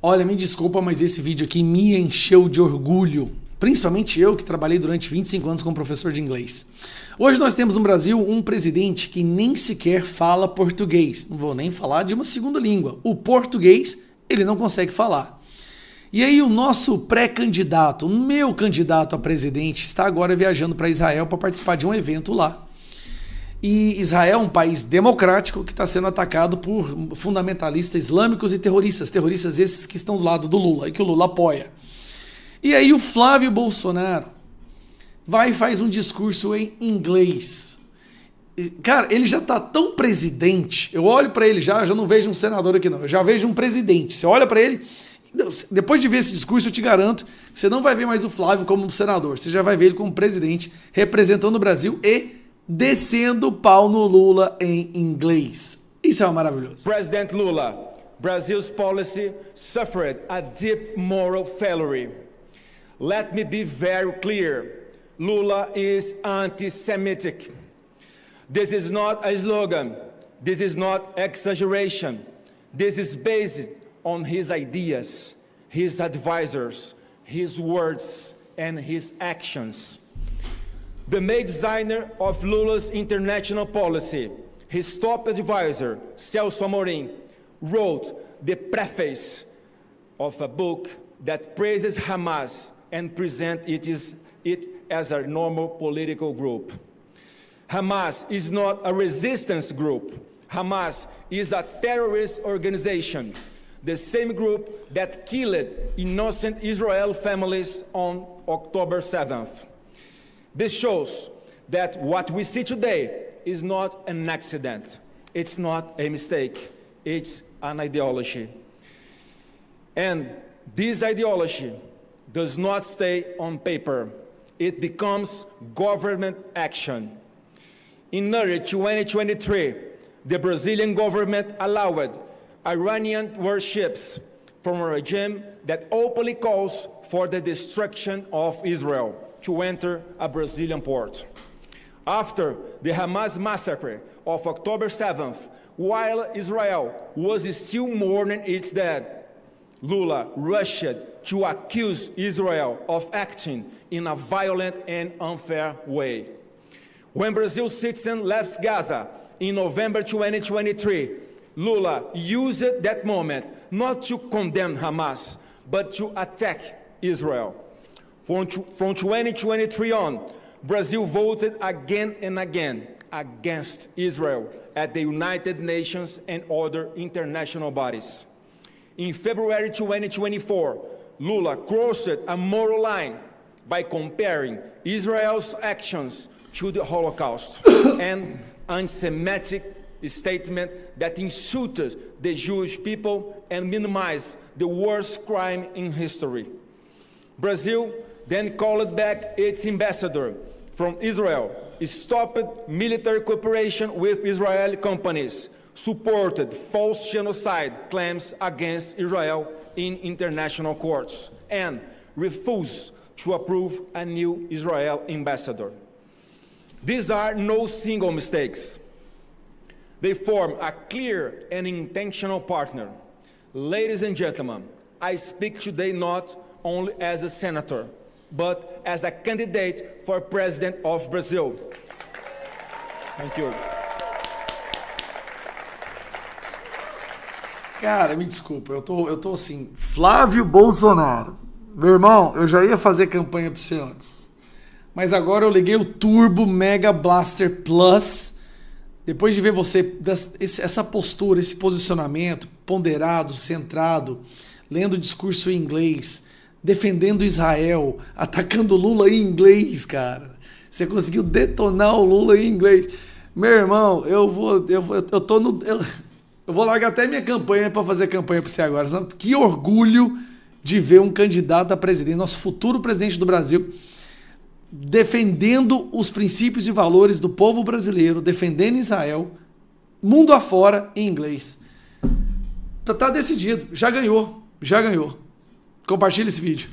Olha, me desculpa, mas esse vídeo aqui me encheu de orgulho. Principalmente eu, que trabalhei durante 25 anos como professor de inglês. Hoje nós temos no Brasil um presidente que nem sequer fala português. Não vou nem falar de uma segunda língua. O português, ele não consegue falar. E aí o nosso pré-candidato, o meu candidato a presidente, está agora viajando para Israel para participar de um evento lá. E Israel é um país democrático que está sendo atacado por fundamentalistas islâmicos e terroristas. Terroristas esses que estão do lado do Lula e que o Lula apoia. E aí o Flávio Bolsonaro vai e faz um discurso em inglês. Cara, ele já tá tão presidente, eu olho para ele já não vejo um senador aqui não, eu já vejo um presidente. Você olha para ele, depois de ver esse discurso eu te garanto que você não vai ver mais o Flávio como um senador, você já vai ver ele como presidente representando o Brasil e descendo o pau no Lula em inglês. Isso é maravilhoso. President Lula, Brazil's policy suffered a deep moral failure. Let me be very clear. Lula is anti-Semitic. This is not a slogan. This is not exaggeration. This is based on his ideas, his advisors, his words, and his actions. The main designer of Lula's international policy, his top advisor, Celso Amorim, wrote the preface of a book that praises Hamas and presents it as a normal political group. Hamas is not a resistance group. Hamas is a terrorist organization, the same group that killed innocent Israeli families on October 7th. This shows that what we see today is not an accident. It's not a mistake. It's an ideology. And this ideology does not stay on paper. It becomes government action. In early 2023, the Brazilian government allowed Iranian warships from a regime that openly calls for the destruction of Israel to enter a Brazilian port. After the Hamas massacre of October 7th, while Israel was still mourning its dead, Lula rushed to accuse Israel of acting in a violent and unfair way. When Brazil's citizens left Gaza in November 2023, Lula used that moment not to condemn Hamas, but to attack Israel. From 2023 on, Brazil voted again and again against Israel at the United Nations and other international bodies. In February 2024, Lula crossed a moral line by comparing Israel's actions to the Holocaust and anti-Semitic statement that insulted the Jewish people and minimized the worst crime in history. Brazil then called back its ambassador from Israel, stopped military cooperation with Israeli companies, supported false genocide claims against Israel in international courts, and refused to approve a new Israel ambassador. These are no single mistakes. They form a clear and intentional partner. Ladies and gentlemen, I speak today not only as a senator, but as a candidate for president of Brazil. Thank you. Cara, me desculpa, eu tô assim, Flávio Bolsonaro. Meu irmão, eu já ia fazer campanha pra você antes. Mas agora eu liguei o Turbo Mega Blaster Plus. Depois de ver você, essa postura, esse posicionamento ponderado, centrado, lendo o discurso em inglês, defendendo Israel, atacando Lula em inglês, cara. Você conseguiu detonar o Lula em inglês. Meu irmão, eu vou largar até minha campanha para fazer campanha para você agora. Que orgulho de ver um candidato a presidente, nosso futuro presidente do Brasil, defendendo os princípios e valores do povo brasileiro, defendendo Israel, mundo afora, em inglês. Tá decidido, já ganhou. Compartilha esse vídeo.